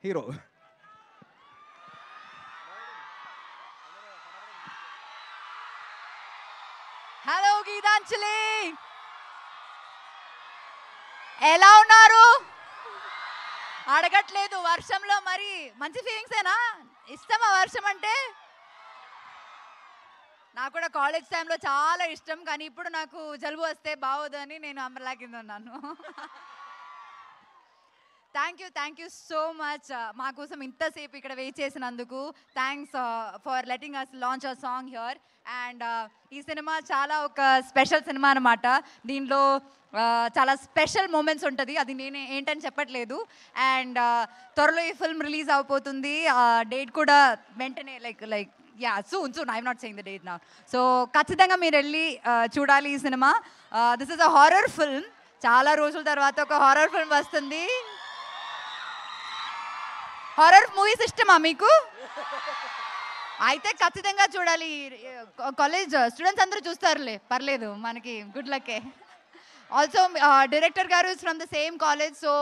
Hero. Hello Gitanjali, ఎలా ఉన్నారు? అడగట్లేదు, వర్షంలో మరి మంచి ఫీలింగ్సేనా? ఇష్టమా వర్షం అంటే? నాకు కూడా కాలేజ్ టైంలో చాలా ఇష్టం, కానీ ఇప్పుడు నాకు జలుబు వస్తే బాగోదని నేను అంబర్లా కింద ఉన్నాను. థ్యాంక్ యూ సో మచ్ మా కోసం ఇంతసేపు ఇక్కడ వెయిట్ చేసినందుకు. Thanks for letting us launch our song here. And ఈ సినిమా చాలా ఒక స్పెషల్ సినిమా అనమాట. దీనిలో చాలా స్పెషల్ మూమెంట్స్ ఉంటుంది, అది నేను ఏంటని చెప్పట్లేదు. అండ్ త్వరలో ఈ ఫిల్మ్ రిలీజ్ అవబోతుంది. డేట్ కూడా వెంటనే like soon. I'm not saying the date now. So ఖచ్చితంగా మీరు వెళ్ళి చూడాలి ఈ cinema. This is a horror film. చాలా రోజుల తర్వాత ఒక హారర్ ఫిల్మ్ వస్తుంది. హారర్ మూవీస్ ఇష్టమా మీకు? అయితే ఖచ్చితంగా చూడాలి. కాలేజ్ స్టూడెంట్స్ అందరూ చూస్తారులే, పర్లేదు, మనకి గుడ్ లక్కే. ఆల్సో డైరెక్టర్ గారు is from the same college. So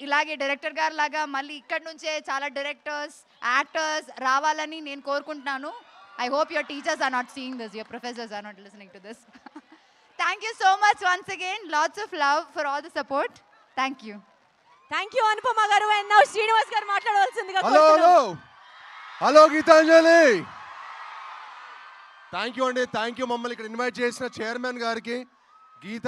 ఇలాగే డైరెక్టర్ గారు లాగా మళ్ళీ ఇక్కడ నుంచే చాలా డైరెక్టర్స్, యాక్టర్స్ రావాలని నేను కోరుకుంటున్నాను. I hope your teachers are not seeing this, your professors are not listening to this. Thank you so much once again. Lots of love for all the support. Thank you Anupama garu. And now Srinivas garu మాట్లాడవలసిందిగా. Hello Geetanjali, thank you అండి. Thank you మమ్మల్ని ఇక్కడ invite చేసిన chairman గారికి. గీత